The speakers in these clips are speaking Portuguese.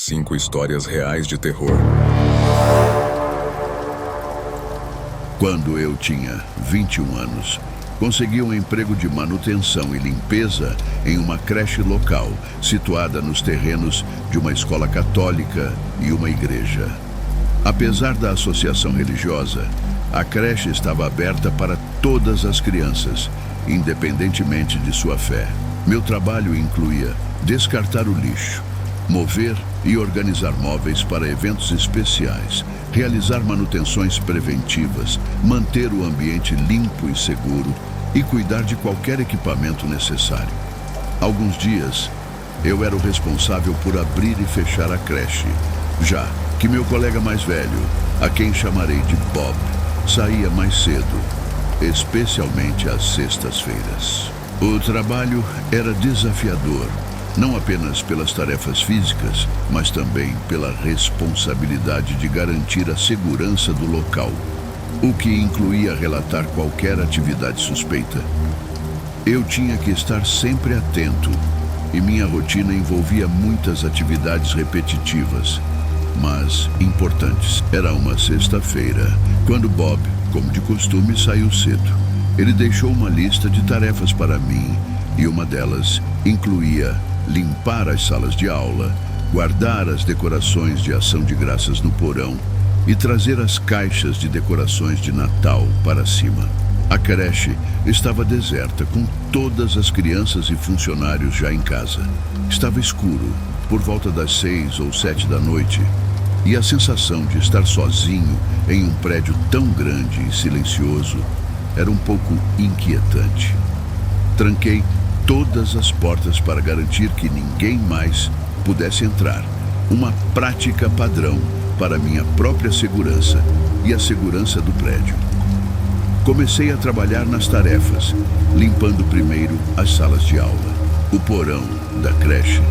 5 histórias reais de terror. Quando eu tinha 21 anos, consegui um emprego de manutenção e limpeza em uma creche local, situada nos terrenos de uma escola católica e uma igreja. Apesar da associação religiosa, a creche estava aberta para todas as crianças, independentemente de sua fé. Meu trabalho incluía descartar o lixo, mover e organizar móveis para eventos especiais, realizar manutenções preventivas, manter o ambiente limpo e seguro e cuidar de qualquer equipamento necessário. Alguns dias, eu era o responsável por abrir e fechar a creche, já que meu colega mais velho, a quem chamarei de Bob, saía mais cedo, especialmente às sextas-feiras. O trabalho era desafiador, não apenas pelas tarefas físicas, mas também pela responsabilidade de garantir a segurança do local, o que incluía relatar qualquer atividade suspeita. Eu tinha que estar sempre atento, e minha rotina envolvia muitas atividades repetitivas, mas importantes. Era uma sexta-feira, quando Bob, como de costume, saiu cedo. Ele deixou uma lista de tarefas para mim, e uma delas incluía limpar as salas de aula, guardar as decorações de ação de graças no porão e trazer as caixas de decorações de Natal para cima. A creche estava deserta, com todas as crianças e funcionários já em casa. Estava escuro, por volta das 6 ou 7 da noite, e a sensação de estar sozinho em um prédio tão grande e silencioso era um pouco inquietante. Tranquei todas as portas para garantir que ninguém mais pudesse entrar, uma prática padrão para minha própria segurança e a segurança do prédio. Comecei a trabalhar nas tarefas, limpando primeiro as salas de aula. O porão da creche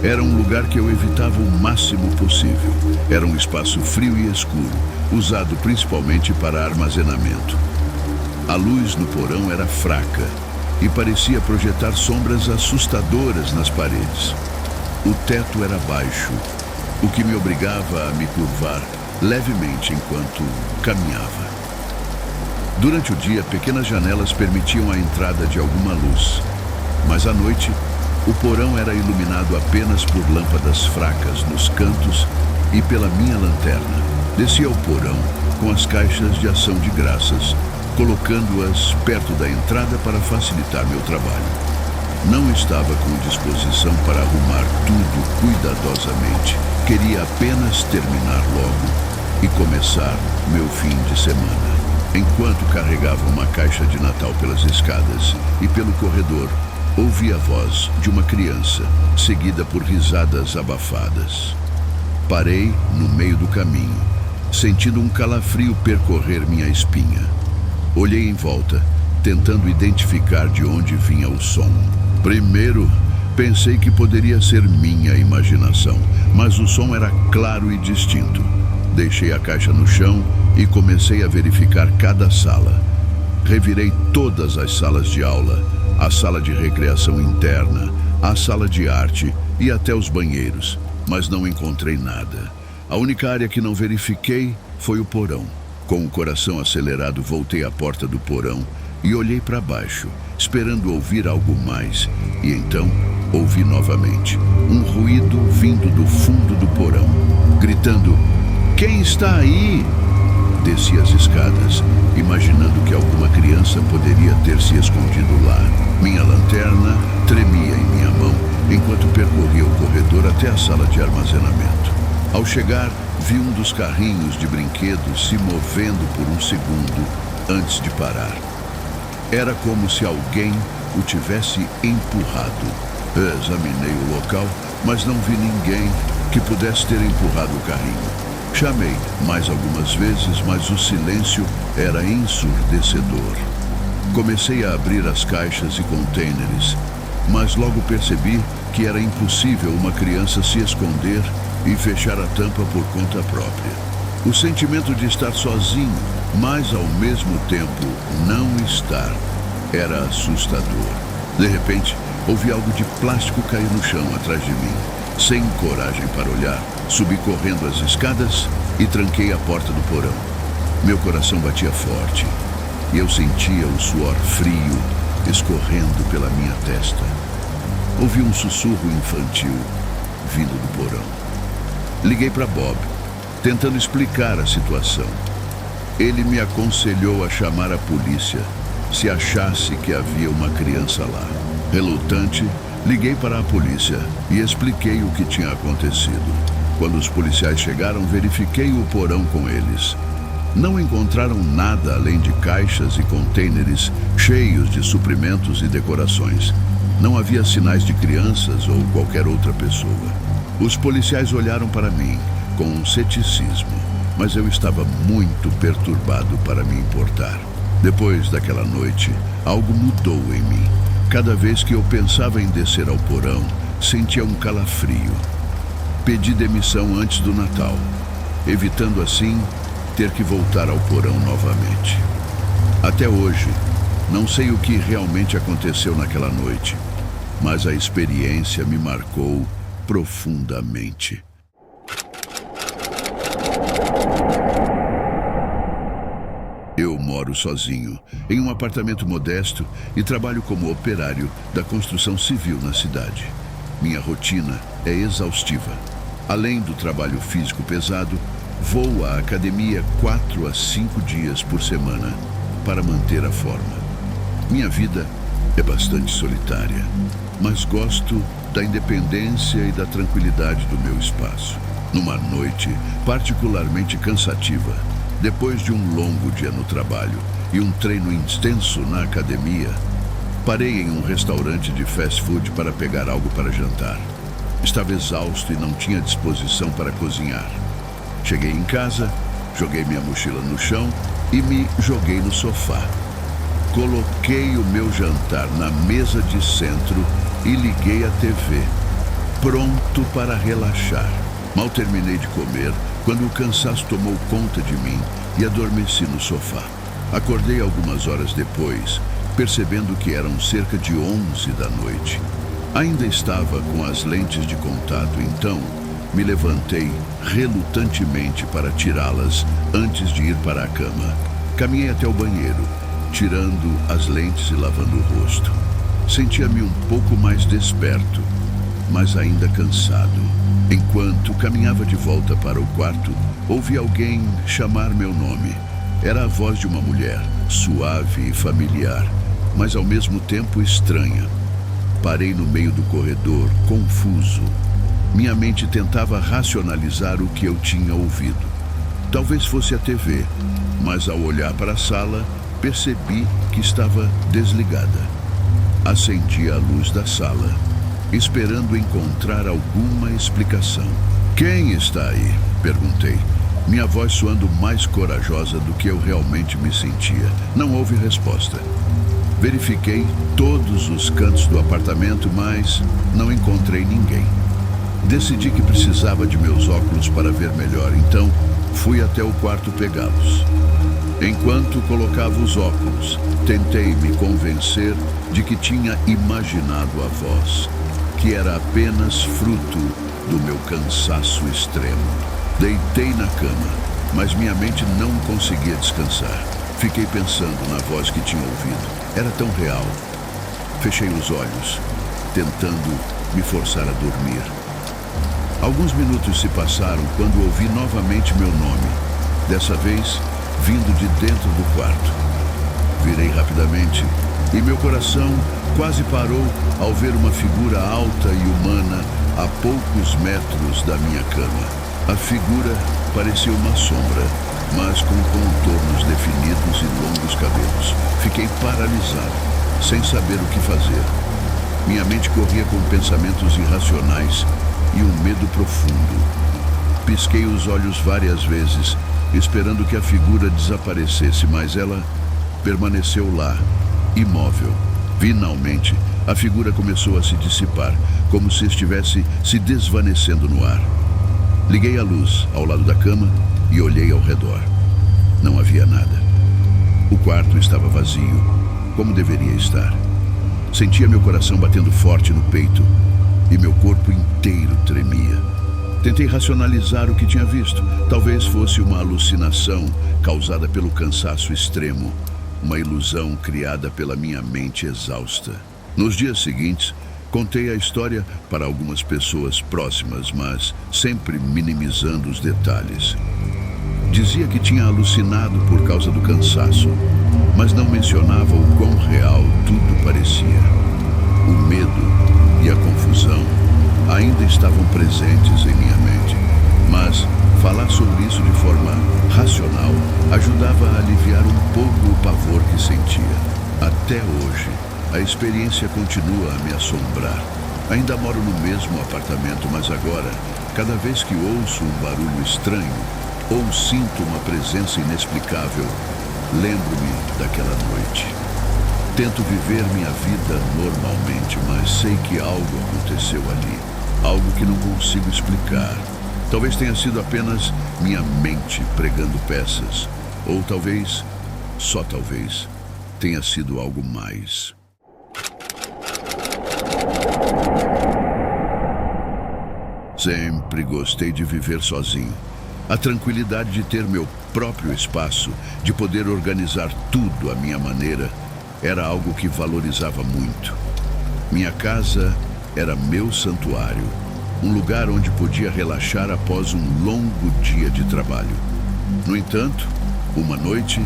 era um lugar que eu evitava o máximo possível. Era um espaço frio e escuro, usado principalmente para armazenamento. A luz no porão era fraca e parecia projetar sombras assustadoras nas paredes. O teto era baixo, o que me obrigava a me curvar levemente enquanto caminhava. Durante o dia, pequenas janelas permitiam a entrada de alguma luz, mas à noite, o porão era iluminado apenas por lâmpadas fracas nos cantos e pela minha lanterna. Descia ao porão com as caixas de ação de graças, colocando-as perto da entrada para facilitar meu trabalho. Não estava com disposição para arrumar tudo cuidadosamente. Queria apenas terminar logo e começar meu fim de semana. Enquanto carregava uma caixa de Natal pelas escadas e pelo corredor, ouvi a voz de uma criança, seguida por risadas abafadas. Parei no meio do caminho, sentindo um calafrio percorrer minha espinha. Olhei em volta, tentando identificar de onde vinha o som. Primeiro, pensei que poderia ser minha imaginação, mas o som era claro e distinto. Deixei a caixa no chão e comecei a verificar cada sala. Revirei todas as salas de aula, a sala de recreação interna, a sala de arte e até os banheiros, mas não encontrei nada. A única área que não verifiquei foi o porão. Com o coração acelerado, voltei à porta do porão e olhei para baixo, esperando ouvir algo mais. E então, ouvi novamente um ruído vindo do fundo do porão, gritando: "Quem está aí?" Desci as escadas, imaginando que alguma criança poderia ter se escondido lá. Minha lanterna tremia em minha mão enquanto percorria o corredor até a sala de armazenamento. Ao chegar, vi um dos carrinhos de brinquedos se movendo por um segundo antes de parar. Era como se alguém o tivesse empurrado. Examinei o local, mas não vi ninguém que pudesse ter empurrado o carrinho. Chamei mais algumas vezes, mas o silêncio era ensurdecedor. Comecei a abrir as caixas e contêineres, mas logo percebi que era impossível uma criança se esconder e fechar a tampa por conta própria. O sentimento de estar sozinho, mas ao mesmo tempo não estar, era assustador. De repente, ouvi algo de plástico cair no chão atrás de mim. Sem coragem para olhar, Subi correndo as escadas e tranquei a porta do porão. Meu coração batia forte e eu sentia o suor frio escorrendo pela minha testa. Ouvi um sussurro infantil vindo do porão. Liguei para Bob, tentando explicar a situação. Ele me aconselhou a chamar a polícia se achasse que havia uma criança lá. Relutante, liguei para a polícia e expliquei o que tinha acontecido. Quando os policiais chegaram, verifiquei o porão com eles. Não encontraram nada além de caixas e contêineres cheios de suprimentos e decorações. Não havia sinais de crianças ou qualquer outra pessoa. Os policiais olharam para mim com um ceticismo, mas eu estava muito perturbado para me importar. Depois daquela noite, algo mudou em mim. Cada vez que eu pensava em descer ao porão, sentia um calafrio. Pedi demissão antes do Natal, evitando assim ter que voltar ao porão novamente. Até hoje, não sei o que realmente aconteceu naquela noite, mas a experiência me marcou profundamente. Eu moro sozinho, em um apartamento modesto e trabalho como operário da construção civil na cidade. Minha rotina é exaustiva. Além do trabalho físico pesado, vou à academia 4 a 5 dias por semana para manter a forma. Minha vida é bastante solitária, mas gosto da independência e da tranquilidade do meu espaço. Numa noite particularmente cansativa, depois de um longo dia no trabalho e um treino intenso na academia, parei em um restaurante de fast food para pegar algo para jantar. Estava exausto e não tinha disposição para cozinhar. Cheguei em casa, joguei minha mochila no chão e me joguei no sofá. Coloquei o meu jantar na mesa de centro e liguei a TV, pronto para relaxar. Mal terminei de comer quando o cansaço tomou conta de mim e adormeci no sofá. Acordei algumas horas depois, percebendo que eram cerca de 11 da noite. Ainda estava com as lentes de contato, então me levantei relutantemente para tirá-las antes de ir para a cama. Caminhei até o banheiro, tirando as lentes e lavando o rosto. Sentia-me um pouco mais desperto, mas ainda cansado. Enquanto caminhava de volta para o quarto, ouvi alguém chamar meu nome. Era a voz de uma mulher, suave e familiar, mas ao mesmo tempo estranha. Parei no meio do corredor, confuso. Minha mente tentava racionalizar o que eu tinha ouvido. Talvez fosse a TV, mas ao olhar para a sala, percebi que estava desligada. Acendi a luz da sala, esperando encontrar alguma explicação. "Quem está aí?" perguntei, minha voz soando mais corajosa do que eu realmente me sentia. Não houve resposta. Verifiquei todos os cantos do apartamento, mas não encontrei ninguém. Decidi que precisava de meus óculos para ver melhor, então fui até o quarto pegá-los. Enquanto colocava os óculos, tentei me convencer de que tinha imaginado a voz, que era apenas fruto do meu cansaço extremo. Deitei na cama, mas minha mente não conseguia descansar. Fiquei pensando na voz que tinha ouvido. Era tão real. Fechei os olhos, tentando me forçar a dormir. Alguns minutos se passaram quando ouvi novamente meu nome, dessa vez vindo de dentro do quarto. Virei rapidamente e meu coração quase parou ao ver uma figura alta e humana a poucos metros da minha cama. A figura parecia uma sombra, mas com contornos definidos e longos cabelos. Fiquei paralisado, sem saber o que fazer. Minha mente corria com pensamentos irracionais e um medo profundo. Pisquei os olhos várias vezes, esperando que a figura desaparecesse, mas ela permaneceu lá, imóvel. Finalmente, a figura começou a se dissipar, como se estivesse se desvanecendo no ar. Liguei a luz ao lado da cama e olhei ao redor. Não havia nada. O quarto estava vazio, como deveria estar. Sentia meu coração batendo forte no peito e meu corpo inteiro tremia. Tentei racionalizar o que tinha visto. Talvez fosse uma alucinação causada pelo cansaço extremo, uma ilusão criada pela minha mente exausta. Nos dias seguintes, contei a história para algumas pessoas próximas, mas sempre minimizando os detalhes. Dizia que tinha alucinado por causa do cansaço, mas não mencionava o quão real tudo parecia. O medo e a confusão ainda estavam presentes em minha mente, mas falar sobre isso de forma racional ajudava a aliviar um pouco o pavor que sentia. Até hoje, a experiência continua a me assombrar. Ainda moro no mesmo apartamento, mas agora, cada vez que ouço um barulho estranho ou sinto uma presença inexplicável, lembro-me daquela noite. Tento viver minha vida normalmente, mas sei que algo aconteceu ali. Algo que não consigo explicar. Talvez tenha sido apenas minha mente pregando peças. Ou talvez, só talvez, tenha sido algo mais. Sempre gostei de viver sozinho. A tranquilidade de ter meu próprio espaço, de poder organizar tudo à minha maneira, era algo que valorizava muito. Minha casa era meu santuário, um lugar onde podia relaxar após um longo dia de trabalho. No entanto, uma noite,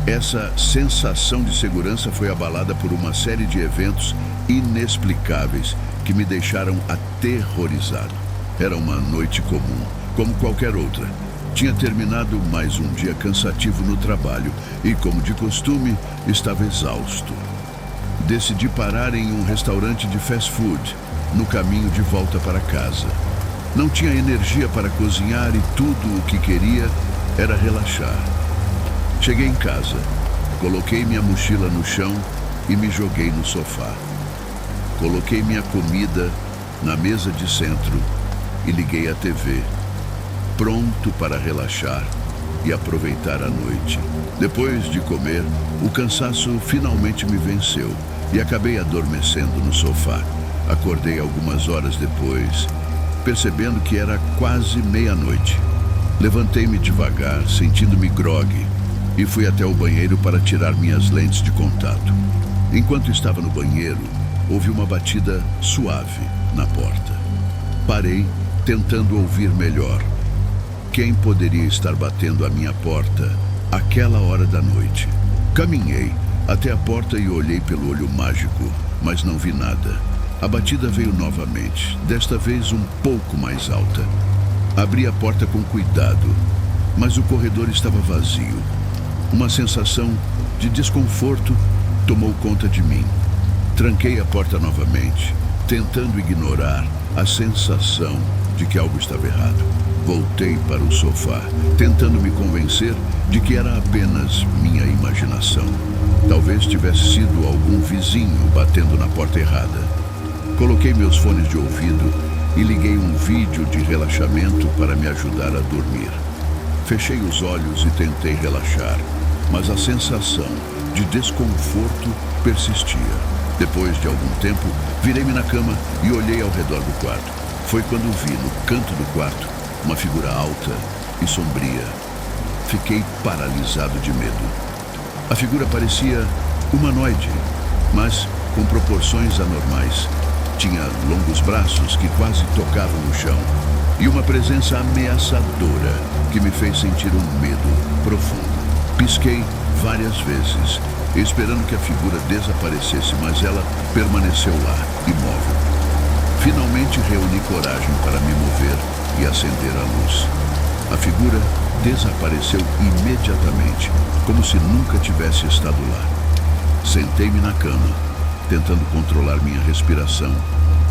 essa sensação de segurança foi abalada por uma série de eventos inexplicáveis que me deixaram aterrorizado. Era uma noite comum, como qualquer outra. Tinha terminado mais um dia cansativo no trabalho e, como de costume, estava exausto. Decidi parar em um restaurante de fast food, no caminho de volta para casa. Não tinha energia para cozinhar e tudo o que queria era relaxar. Cheguei em casa, coloquei minha mochila no chão e me joguei no sofá. Coloquei minha comida na mesa de centro e liguei a TV, pronto para relaxar e aproveitar a noite. Depois de comer, o cansaço finalmente me venceu e acabei adormecendo no sofá. Acordei algumas horas depois, percebendo que era quase meia-noite. Levantei-me devagar, sentindo-me grogue, e fui até o banheiro para tirar minhas lentes de contato. Enquanto estava no banheiro, ouvi uma batida suave na porta. Parei, tentando ouvir melhor. Quem poderia estar batendo à minha porta àquela hora da noite? Caminhei até a porta e olhei pelo olho mágico, mas não vi nada. A batida veio novamente, desta vez um pouco mais alta. Abri a porta com cuidado, mas o corredor estava vazio. Uma sensação de desconforto tomou conta de mim. Tranquei a porta novamente, tentando ignorar a sensação de que algo estava errado. Voltei para o sofá, tentando me convencer de que era apenas minha imaginação. Talvez tivesse sido algum vizinho batendo na porta errada. Coloquei meus fones de ouvido e liguei um vídeo de relaxamento para me ajudar a dormir. Fechei os olhos e tentei relaxar, mas a sensação de desconforto persistia. Depois de algum tempo, virei-me na cama e olhei ao redor do quarto. Foi quando vi, no canto do quarto, uma figura alta e sombria. Fiquei paralisado de medo. A figura parecia humanoide, mas com proporções anormais. Tinha longos braços que quase tocavam no chão e uma presença ameaçadora que me fez sentir um medo profundo. Pisquei várias vezes, esperando que a figura desaparecesse, mas ela permaneceu lá, imóvel. Finalmente reuni coragem para me mover e acender a luz. A figura desapareceu imediatamente, como se nunca tivesse estado lá. Sentei-me na cama, tentando controlar minha respiração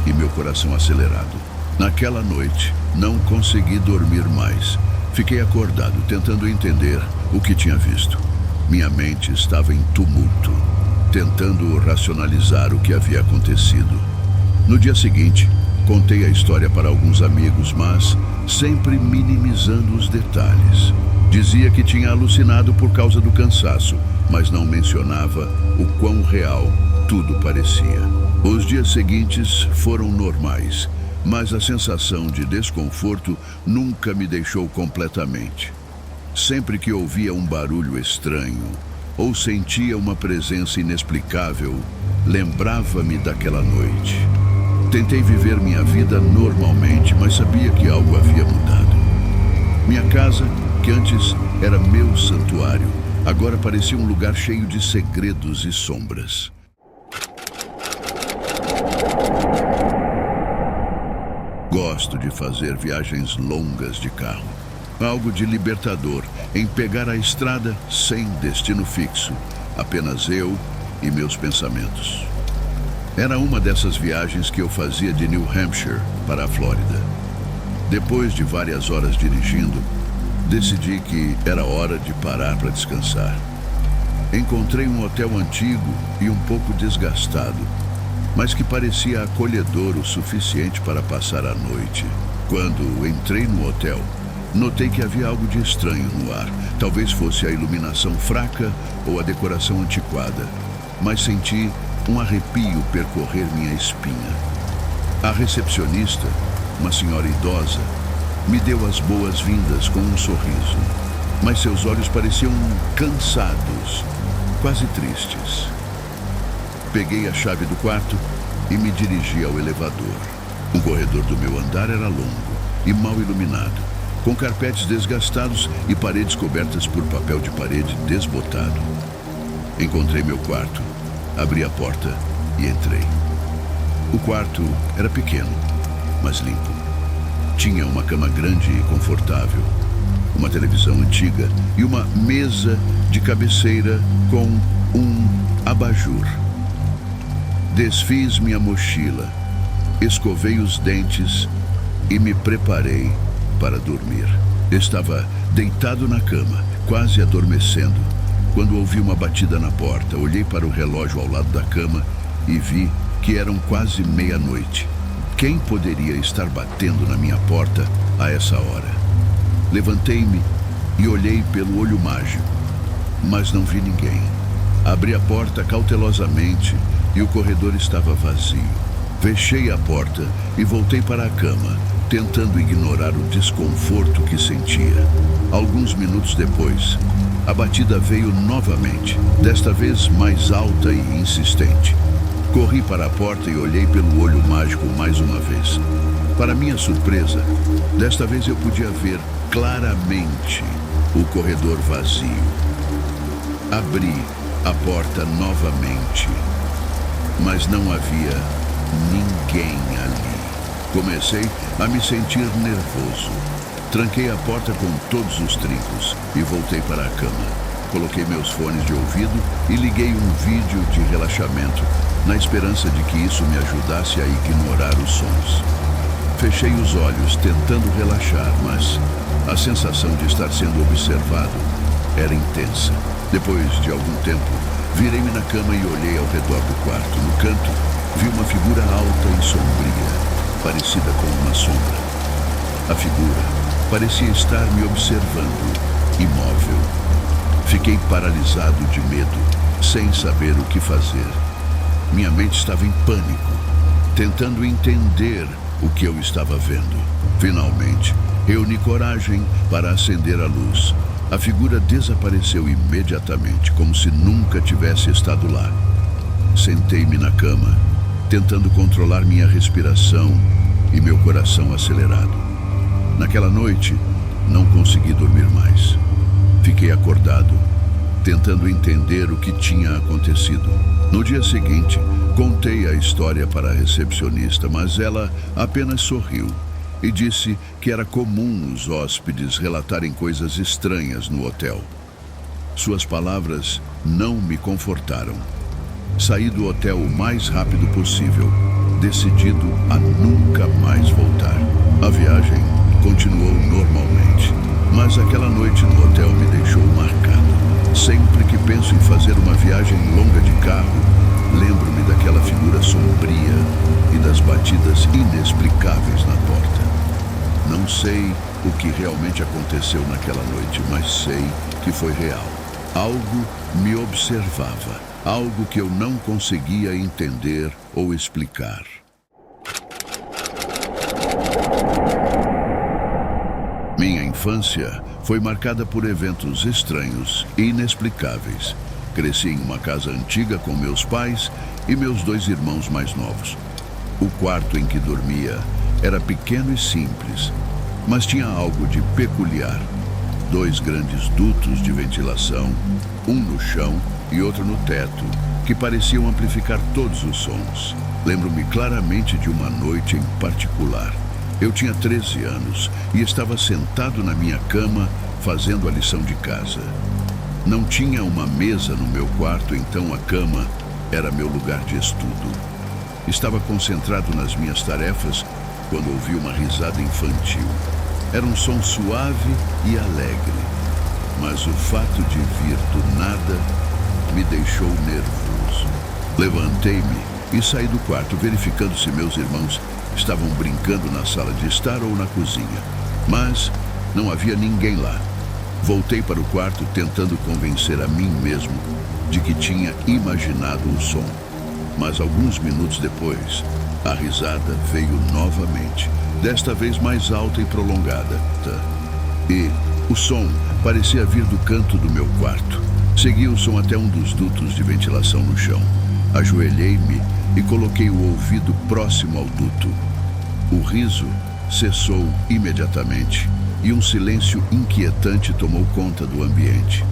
e meu coração acelerado. Naquela noite, não consegui dormir mais. Fiquei acordado, tentando entender o que tinha visto. Minha mente estava em tumulto, tentando racionalizar o que havia acontecido. No dia seguinte, contei a história para alguns amigos, mas sempre minimizando os detalhes. Dizia que tinha alucinado por causa do cansaço, mas não mencionava o quão real tudo parecia. Os dias seguintes foram normais, mas a sensação de desconforto nunca me deixou completamente. Sempre que ouvia um barulho estranho ou sentia uma presença inexplicável, lembrava-me daquela noite. Tentei viver minha vida normalmente, mas sabia que algo havia mudado. Minha casa, que antes era meu santuário, agora parecia um lugar cheio de segredos e sombras. Gosto de fazer viagens longas de carro. Algo de libertador em pegar a estrada sem destino fixo, apenas eu e meus pensamentos. Era uma dessas viagens que eu fazia de New Hampshire para a Flórida. Depois de várias horas dirigindo, decidi que era hora de parar para descansar. Encontrei um hotel antigo e um pouco desgastado, mas que parecia acolhedor o suficiente para passar a noite. Quando entrei no hotel, notei que havia algo de estranho no ar. Talvez fosse a iluminação fraca ou a decoração antiquada, mas senti um arrepio percorrer minha espinha. A recepcionista, uma senhora idosa, me deu as boas-vindas com um sorriso, mas seus olhos pareciam cansados, quase tristes. Peguei a chave do quarto e me dirigi ao elevador. O corredor do meu andar era longo e mal iluminado, com carpetes desgastados e paredes cobertas por papel de parede desbotado. Encontrei meu quarto, abri a porta e entrei. O quarto era pequeno, mas limpo. Tinha uma cama grande e confortável, uma televisão antiga e uma mesa de cabeceira com um abajur. Desfiz minha mochila, escovei os dentes e me preparei para dormir. Estava deitado na cama, quase adormecendo, quando ouvi uma batida na porta. Olhei para o relógio ao lado da cama e vi que eram quase meia-noite. Quem poderia estar batendo na minha porta a essa hora? Levantei-me e olhei pelo olho mágico, mas não vi ninguém. Abri a porta cautelosamente e o corredor estava vazio. Fechei a porta e voltei para a cama, tentando ignorar o desconforto que sentia. Alguns minutos depois, a batida veio novamente, desta vez mais alta e insistente. Corri para a porta e olhei pelo olho mágico mais uma vez. Para minha surpresa, desta vez eu podia ver claramente o corredor vazio. Abri a porta novamente, mas não havia ninguém ali. Comecei a me sentir nervoso. Tranquei a porta com todos os trincos e voltei para a cama. Coloquei meus fones de ouvido e liguei um vídeo de relaxamento, na esperança de que isso me ajudasse a ignorar os sons. Fechei os olhos, tentando relaxar, mas a sensação de estar sendo observado era intensa. Depois de algum tempo, virei-me na cama e olhei ao redor do quarto. No canto, vi uma figura alta e sombria, parecida com uma sombra. A figura parecia estar me observando, imóvel. Fiquei paralisado de medo, sem saber o que fazer. Minha mente estava em pânico, tentando entender o que eu estava vendo. Finalmente, reuni coragem para acender a luz. A figura desapareceu imediatamente, como se nunca tivesse estado lá. Sentei-me na cama, tentando controlar minha respiração e meu coração acelerado. Naquela noite, não consegui dormir mais. Fiquei acordado, tentando entender o que tinha acontecido. No dia seguinte, contei a história para a recepcionista, mas ela apenas sorriu e disse que era comum os hóspedes relatarem coisas estranhas no hotel. Suas palavras não me confortaram. Saí do hotel o mais rápido possível, decidido a nunca mais voltar. A viagem continuou normalmente, mas aquela noite no hotel me deixou marcado. Sempre que penso em fazer uma viagem longa de carro, lembro-me daquela figura sombria e das batidas inexplicáveis na porta. Não sei o que realmente aconteceu naquela noite, mas sei que foi real. Algo me observava, algo que eu não conseguia entender ou explicar. Minha infância foi marcada por eventos estranhos e inexplicáveis. Cresci em uma casa antiga com meus pais e meus 2 irmãos mais novos. O quarto em que dormia era pequeno e simples, mas tinha algo de peculiar. 2 grandes dutos de ventilação, um no chão e outro no teto, que pareciam amplificar todos os sons. Lembro-me claramente de uma noite em particular. Eu tinha 13 anos e estava sentado na minha cama fazendo a lição de casa. Não tinha uma mesa no meu quarto, então a cama era meu lugar de estudo. Estava concentrado nas minhas tarefas quando ouvi uma risada infantil. Era um som suave e alegre, mas o fato de vir do nada me deixou nervoso. Levantei-me e saí do quarto, verificando se meus irmãos estavam brincando na sala de estar ou na cozinha. Mas não havia ninguém lá. Voltei para o quarto tentando convencer a mim mesmo de que tinha imaginado o som. Mas alguns minutos depois, a risada veio novamente, desta vez mais alta e prolongada. E o som parecia vir do canto do meu quarto. Segui o som até um dos dutos de ventilação no chão. Ajoelhei-me e coloquei o ouvido próximo ao duto. O riso cessou imediatamente e um silêncio inquietante tomou conta do ambiente.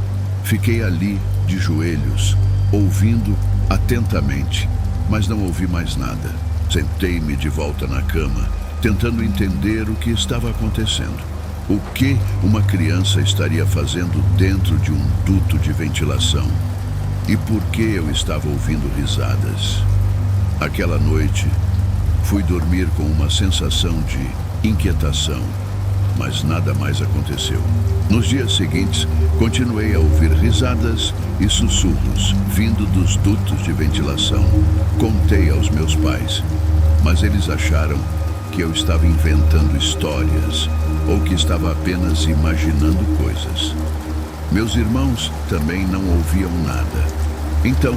Fiquei ali, de joelhos, ouvindo atentamente, mas não ouvi mais nada. Sentei-me de volta na cama, tentando entender o que estava acontecendo. O que uma criança estaria fazendo dentro de um duto de ventilação? E por que eu estava ouvindo risadas? Aquela noite, fui dormir com uma sensação de inquietação, mas nada mais aconteceu. Nos dias seguintes, continuei a ouvir risadas e sussurros vindo dos dutos de ventilação. Contei aos meus pais, mas eles acharam que eu estava inventando histórias ou que estava apenas imaginando coisas. Meus irmãos também não ouviam nada. Então,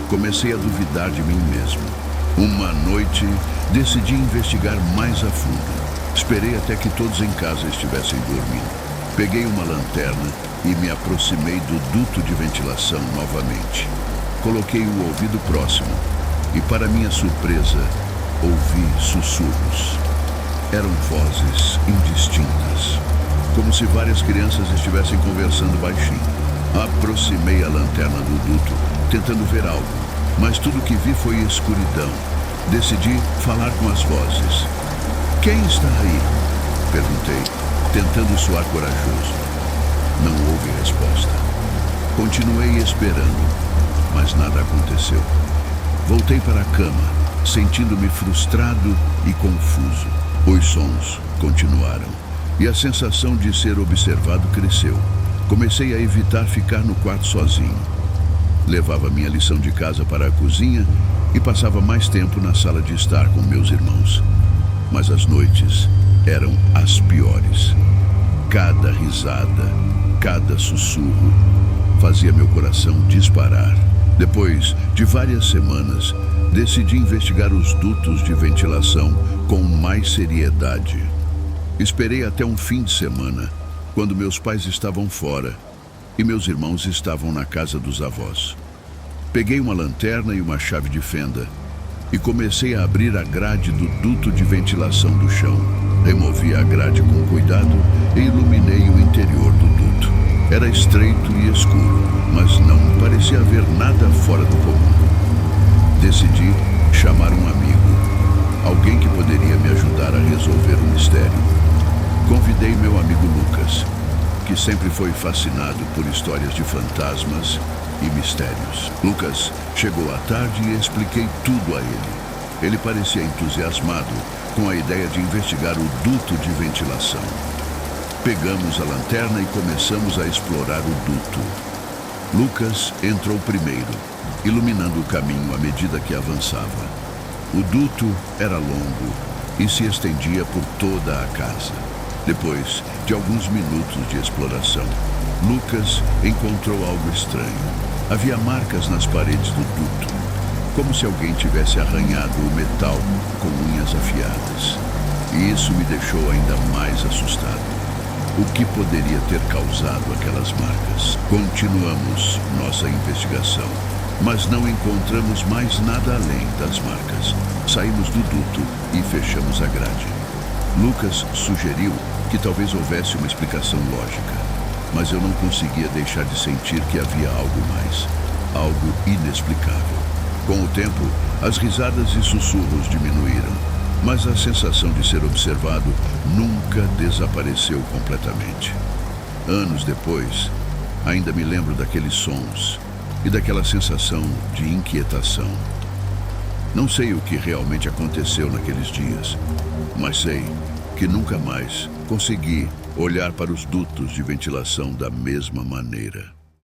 comecei a duvidar de mim mesmo. Uma noite, decidi investigar mais a fundo. Esperei até que todos em casa estivessem dormindo. Peguei uma lanterna e me aproximei do duto de ventilação novamente. Coloquei o ouvido próximo e, para minha surpresa, ouvi sussurros. Eram vozes indistintas, como se várias crianças estivessem conversando baixinho. Aproximei a lanterna do duto, tentando ver algo, mas tudo que vi foi escuridão. Decidi falar com as vozes. "Quem está aí?" perguntei, tentando soar corajoso. Não houve resposta. Continuei esperando, mas nada aconteceu. Voltei para a cama, sentindo-me frustrado e confuso. Os sons continuaram, e a sensação de ser observado cresceu. Comecei a evitar ficar no quarto sozinho. Levava minha lição de casa para a cozinha e passava mais tempo na sala de estar com meus irmãos. Mas as noites eram as piores. Cada risada, cada sussurro fazia meu coração disparar. Depois de várias semanas, decidi investigar os dutos de ventilação com mais seriedade. Esperei até um fim de semana, quando meus pais estavam fora e meus irmãos estavam na casa dos avós. Peguei uma lanterna e uma chave de fenda e comecei a abrir a grade do duto de ventilação do chão. Removi a grade com cuidado e iluminei o interior do duto. Era estreito e escuro, mas não parecia haver nada fora do comum. Decidi chamar um amigo, alguém que poderia me ajudar a resolver o mistério. Convidei meu amigo Lucas, que sempre foi fascinado por histórias de fantasmas e mistérios. Lucas chegou à tarde e expliquei tudo a ele. Ele parecia entusiasmado com a ideia de investigar o duto de ventilação. Pegamos a lanterna e começamos a explorar o duto. Lucas entrou primeiro, iluminando o caminho à medida que avançava. O duto era longo e se estendia por toda a casa. Depois de alguns minutos de exploração, Lucas encontrou algo estranho. Havia marcas nas paredes do duto, como se alguém tivesse arranhado o metal com unhas afiadas. E isso me deixou ainda mais assustado. o que poderia ter causado aquelas marcas. Continuamos nossa investigação, mas não encontramos mais nada além das marcas. Saímos do duto e fechamos a grade. Lucas sugeriu que talvez houvesse uma explicação lógica, mas eu não conseguia deixar de sentir que havia algo mais, algo inexplicável. Com o tempo, as risadas e sussurros diminuíram, mas a sensação de ser observado nunca desapareceu completamente. Anos depois, ainda me lembro daqueles sons e daquela sensação de inquietação. Não sei o que realmente aconteceu naqueles dias, mas sei que nunca mais consegui olhar para os dutos de ventilação da mesma maneira.